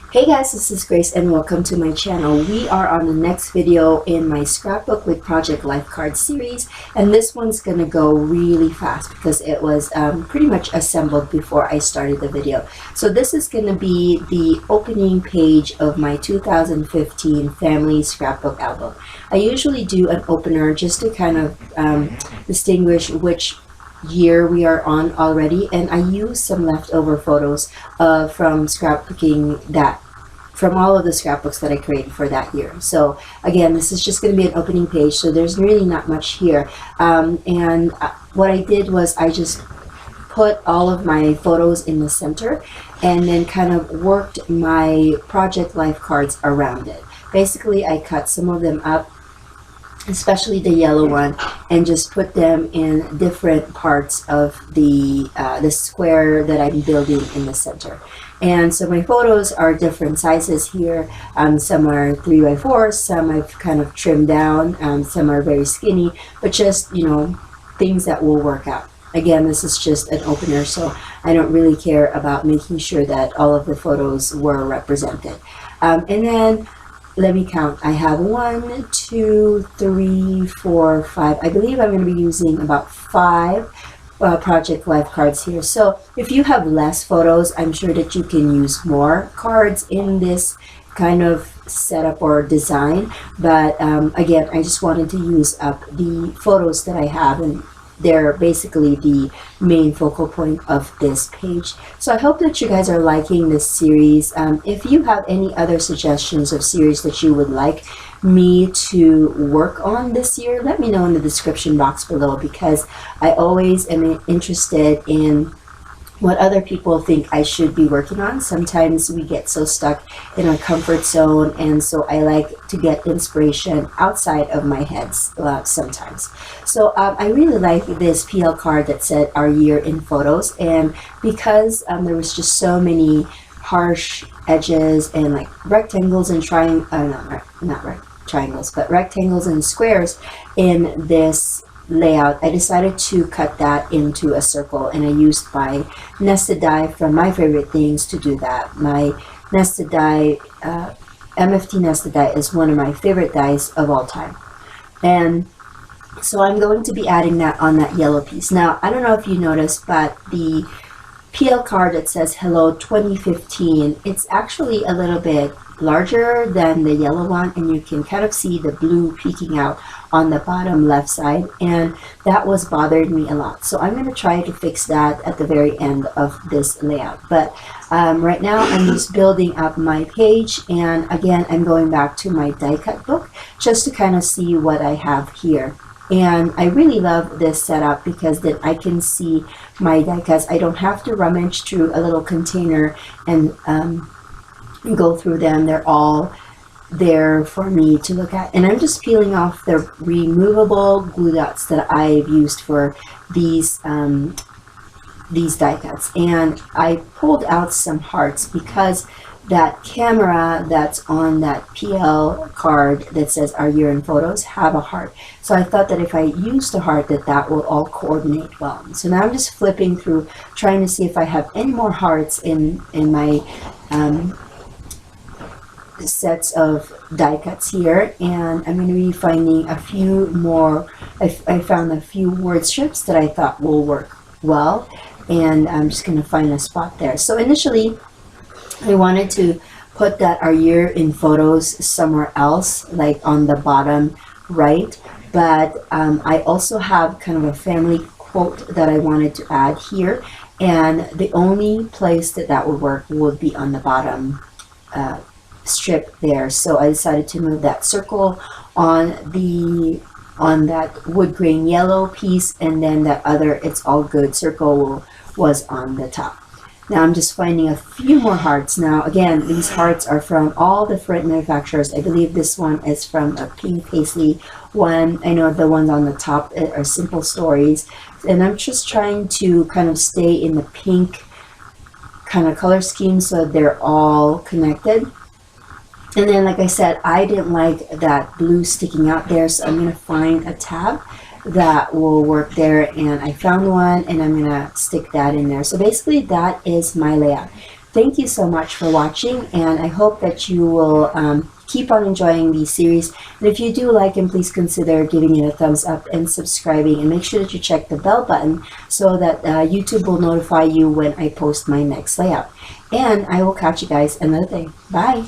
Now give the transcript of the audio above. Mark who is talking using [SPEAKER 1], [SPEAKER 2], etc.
[SPEAKER 1] Hey guys, this is Grace and welcome to my channel. We are on the next video in my scrapbook with Project Life Card series, and this one's gonna go really fast because it was pretty much assembled before I started the video. So this is gonna be the opening page of my 2015 family scrapbook album. I usually do an opener just to kind of distinguish which year we are on already, and I use some leftover photos from scrapbooking from all of the scrapbooks that I created for that year. So again, this is just going to be an opening page, so there's really not much here. What I did was I just put all of my photos in the center and then kind of worked my Project Life cards around it. Basically, I cut some of them up, especially the yellow one, and just put them in different parts of the square that I'm building in the center. And so my photos are different sizes here. Some are 3x4, some I've kind of trimmed down, some are very skinny, but just, you know, things that will work out. Again, this is just an opener, so I don't really care about making sure that all of the photos were represented. And then let me count. I have 1, 2, 3, 4, 5. I believe I'm going to be using about 5 Project Life cards here. So if you have less photos, I'm sure that you can use more cards in this kind of setup or design. But again, I just wanted to use up the photos that I have, and they're basically the main focal point of this page. So I hope that you guys are liking this series. If you have any other suggestions of series that you would like me to work on this year, let me know in the description box below, because I always am interested in what other people think I should be working on. Sometimes we get so stuck in our comfort zone, and so I like to get inspiration outside of my head sometimes. So I really like this PL card that said our year in photos, and because there was just so many harsh edges and like rectangles and triangles, but rectangles and squares in this layout, I decided to cut that into a circle, and I used my nested die from My Favorite Things to do that. My nested die, MFT nested die, is one of my favorite dies of all time, and so I'm going to be adding that on that yellow piece. Now, I don't know if you noticed, but the PL card that says Hello 2015, it's actually a little bit larger than the yellow one, and you can kind of see the blue peeking out on the bottom left side, and that was bothering me a lot. So I'm going to try to fix that at the very end of this layout. But right now I'm just building up my page, and again I'm going back to my die cut book just to kind of see what I have here. And I really love this setup because then I can see my die cuts. I don't have to rummage through a little container and go through them. They're all there for me to look at, and I'm just peeling off the removable glue dots that I've used for these die cuts. And I pulled out some hearts because that camera that's on that PL card that says our year in photos have a heart. So I thought that if I used a heart, that will all coordinate well. So now I'm just flipping through, trying to see if I have any more hearts in my sets of die cuts here, and I'm going to be finding a few more. I found a few word strips that I thought will work well, and I'm just going to find a spot there. So initially I wanted to put that our year in photos somewhere else, like on the bottom right, but I also have kind of a family quote that I wanted to add here, and the only place that would work would be on the bottom strip there. So I decided to move that circle on that wood grain yellow piece, and then that other It's All Good circle was on the top. Now I'm just finding a few more hearts. Now again, these hearts are from all different manufacturers. I believe this one is from a Pink Paisley one. I know the ones on the top are Simple Stories, and I'm just trying to kind of stay in the pink kind of color scheme so they're all connected. And then, like I said, I didn't like that blue sticking out there, so I'm going to find a tab that will work there, and I found one, and I'm going to stick that in there. So basically that is my layout. thank you so much for watching, and I hope that you will keep on enjoying these series. And if you do like them, please consider giving it a thumbs up and subscribing, and make sure that you check the bell button so that YouTube will notify you when I post my next layout. And I will catch you guys another day. Bye!